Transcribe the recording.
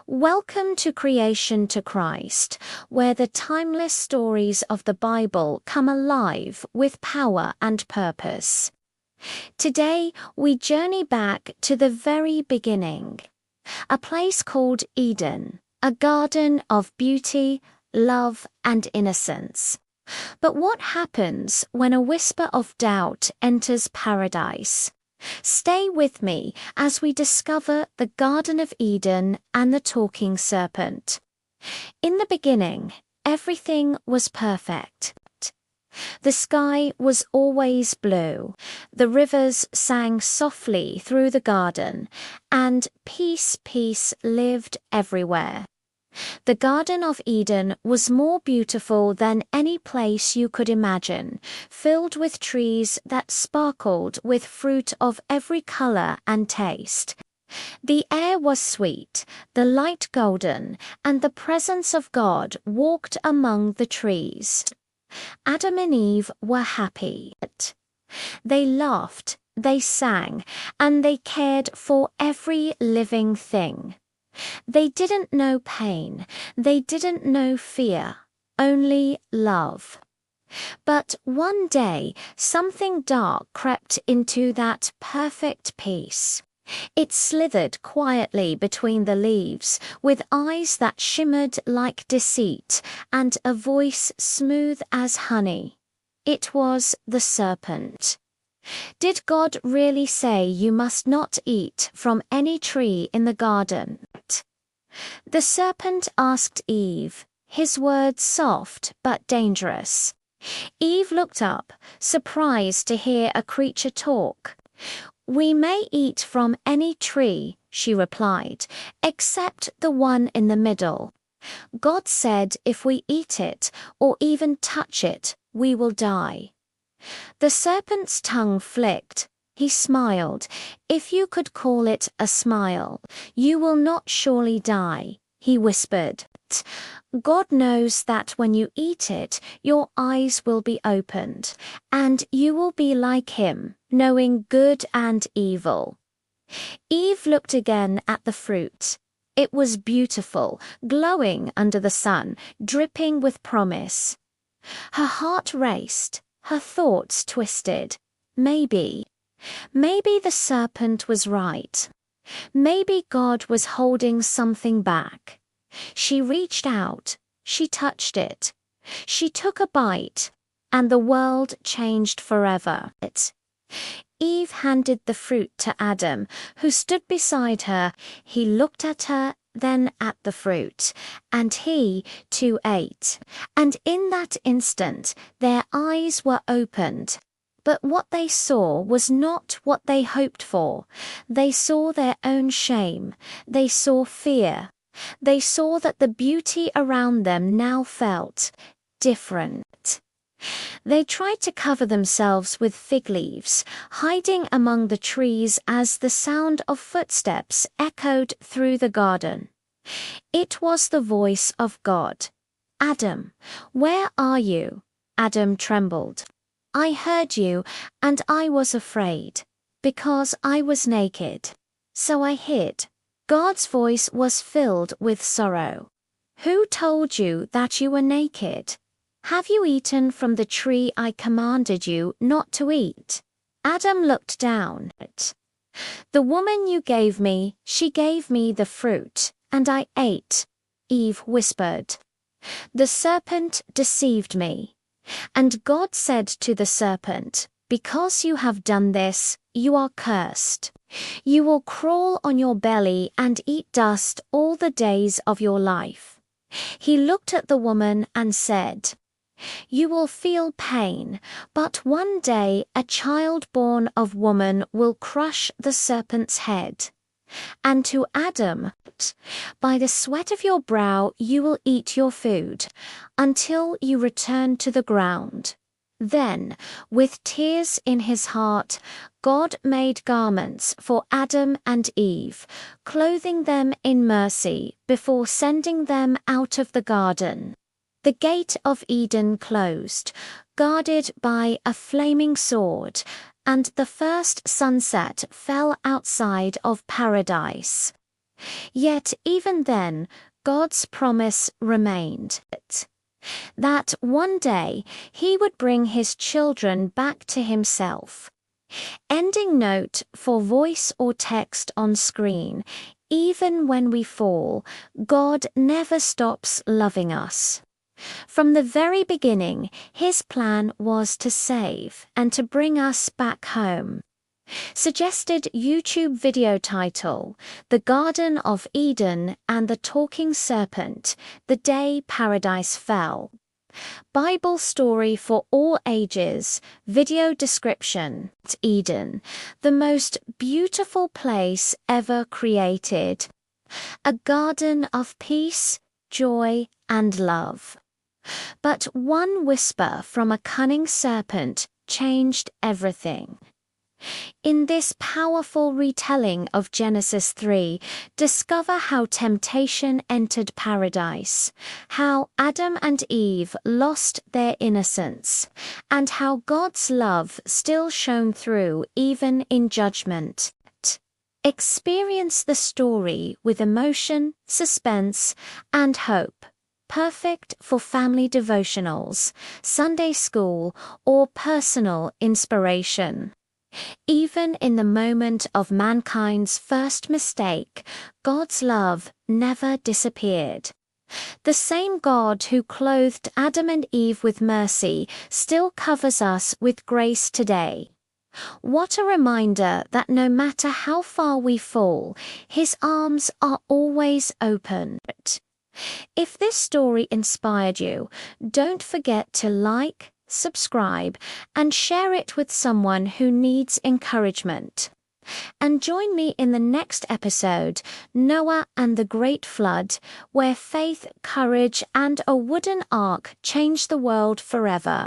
Welcome to Creation to Christ, where the timeless stories of the Bible come alive with power and purpose. Today, we journey back to the very beginning, a place called Eden, a garden of beauty, love, and innocence. But what happens when a whisper of doubt enters paradise? Stay with me as we discover the Garden of Eden and the talking serpent. In the beginning, everything was perfect. The sky was always blue, the rivers sang softly through the garden, and peace lived everywhere. The Garden of Eden was more beautiful than any place you could imagine, filled with trees that sparkled with fruit of every color and taste. The air was sweet, the light golden, and the presence of God walked among the trees. Adam and Eve were happy. They laughed, they sang, and they cared for every living thing. They didn't know pain, they didn't know fear, only love. But one day, something dark crept into that perfect peace. It slithered quietly between the leaves, with eyes that shimmered like deceit, and a voice smooth as honey. It was the serpent. Did God really say you must not eat from any tree in the garden? The serpent asked Eve, his words soft but dangerous. Eve looked up, surprised to hear a creature talk. "We may eat from any tree," she replied, "except the one in the middle. God said if we eat it or even touch it, we will die." The serpent's tongue flicked. He smiled. "If you could call it a smile, you will not surely die," he whispered. "God knows that when you eat it, your eyes will be opened, and you will be like him, knowing good and evil." Eve looked again at the fruit. It was beautiful, glowing under the sun, dripping with promise. Her heart raced. Her thoughts twisted. Maybe the serpent was right. Maybe God was holding something back. She reached out. She touched it. She took a bite, and the world changed forever. Eve handed the fruit to Adam, who stood beside her. He looked at her, then at the fruit, and he, too, ate. And in that instant, their eyes were opened. But what they saw was not what they hoped for. They saw their own shame. They saw fear. They saw that the beauty around them now felt different. They tried to cover themselves with fig leaves, hiding among the trees as the sound of footsteps echoed through the garden. It was the voice of God. "Adam, where are you?" Adam trembled. "I heard you, and I was afraid, because I was naked. So I hid." God's voice was filled with sorrow. "Who told you that you were naked? Have you eaten from the tree I commanded you not to eat?" Adam looked down. "The woman you gave me, she gave me the fruit, and I ate," Eve whispered. "The serpent deceived me." And God said to the serpent, "Because you have done this, you are cursed. You will crawl on your belly and eat dust all the days of your life." He looked at the woman and said, "You will feel pain, but one day a child born of woman will crush the serpent's head." And to Adam, "By the sweat of your brow you will eat your food, until you return to the ground." Then, with tears in his heart, God made garments for Adam and Eve, clothing them in mercy before sending them out of the garden. The gate of Eden closed, guarded by a flaming sword, and the first sunset fell outside of paradise. Yet even then, God's promise remained that one day he would bring his children back to himself. Ending note for voice or text on screen: even when we fall, God never stops loving us. From the very beginning, his plan was to save and to bring us back home. Suggested YouTube video title: The Garden of Eden and the Talking Serpent, the Day Paradise Fell. Bible story for all ages. Video description: Eden, the most beautiful place ever created. A garden of peace, joy, and love. But one whisper from a cunning serpent changed everything. In this powerful retelling of Genesis 3, discover how temptation entered paradise, how Adam and Eve lost their innocence, and how God's love still shone through even in judgment. Experience the story with emotion, suspense, and hope. Perfect for family devotionals, Sunday school, or personal inspiration. Even in the moment of mankind's first mistake, God's love never disappeared. The same God who clothed Adam and Eve with mercy still covers us with grace today. What a reminder that no matter how far we fall, his arms are always open. If this story inspired you, don't forget to like, subscribe, and share it with someone who needs encouragement. And join me in the next episode, Noah and the Great Flood, where faith, courage, and a wooden ark change the world forever.